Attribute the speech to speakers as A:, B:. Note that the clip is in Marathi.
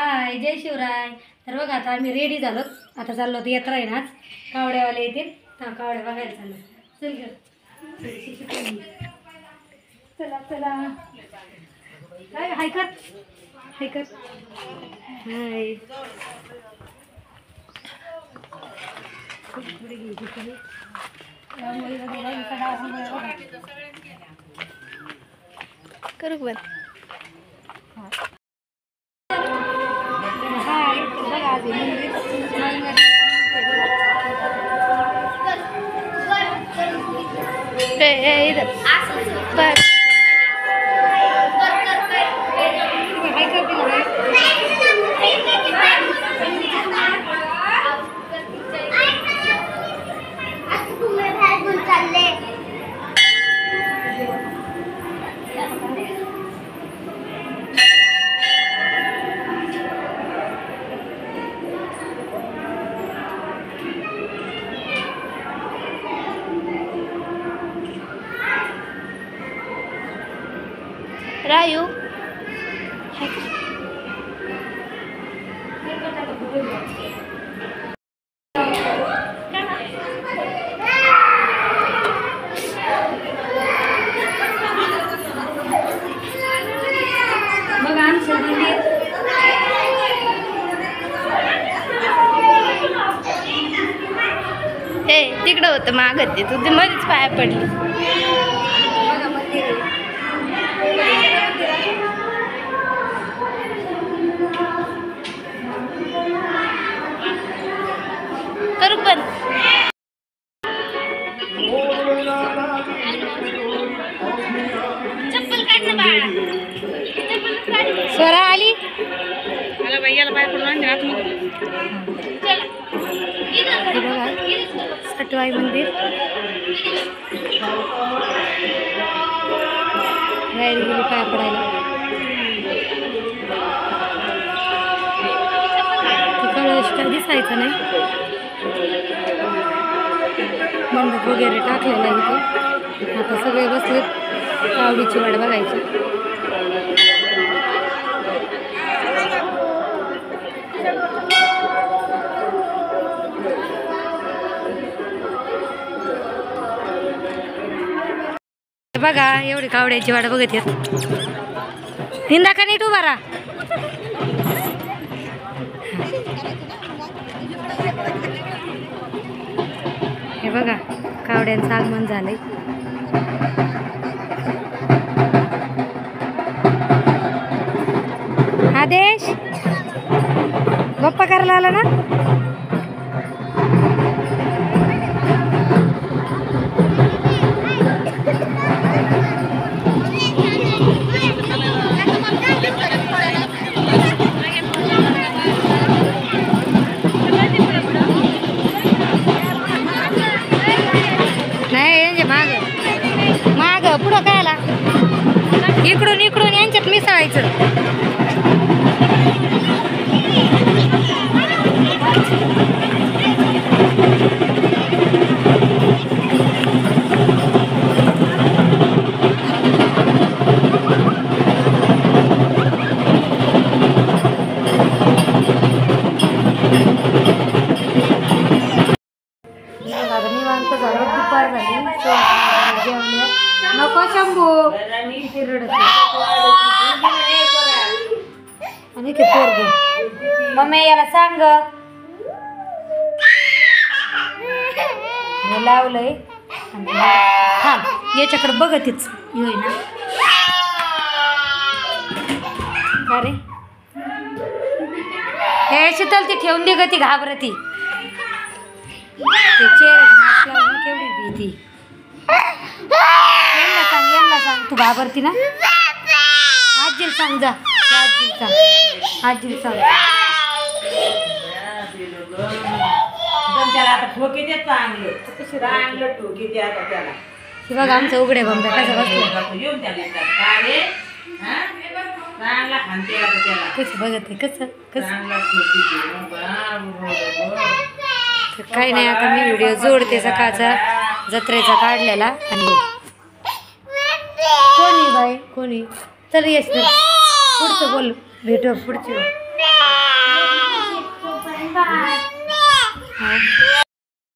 A: हाय जय शिवराय। तर बघा आता आम्ही रेडी झालो, आता चाललो तर यात्रा आहे ना आज, कावड्यावाले येतील तर कावड्या बघायला चाललो। चल ग चला चला, काय हाय कर हाय कर हाय। करू बंद रायू हे तिकडं होतं मागत ते तुझे मध्येच पाया पडली। करू पण चप्पल काढ ना बाळा, स्वरा आली मला भैयाला पाय पडून आणले आतमध्ये। सटवाई मंदिर गाडी गेली पाय पडायला, तिकडं दिसायचं नाही, मंडप वगैरे टाकलेला आहे इथे। आता सगळे बसलेत कावडीची वाट बघायची। बघा एवढी कावड्याची वाट बघत येत, हिंदा का नीट उभा राहा। हे बघा कावड्यांचं आगमन झालंय। आदेश गप्पा करायला आला ना। माग पुढं काय आला, इकडून इकडून यांच्यात मिसळायचं। निवांत झालं, दुपार झाली, जेवण नको शंभू रडत आणि ते पोरग मम्मी याला सांग लावलंय। थांब याच्याकडे बघतच येई ना का रे, हे शीतल ती ठेवून दे ग, ती घाबरती ते चेहऱ्याचा मास्क लावून केवढी भीती। यांना सांग तू घाबरती ना, आजीला सांग जा, आजीला सांग बघा आमचं उघडे बंब्या कसं बसलं, कसं बघत आहे कसं कसं। काही नाही, आता मी व्हिडिओ जोडते सकाळचा जत्रेचा काढलेला। आणि कोणी बाई कोणी चल येस पुढचं बोल, भेटू पुढचं।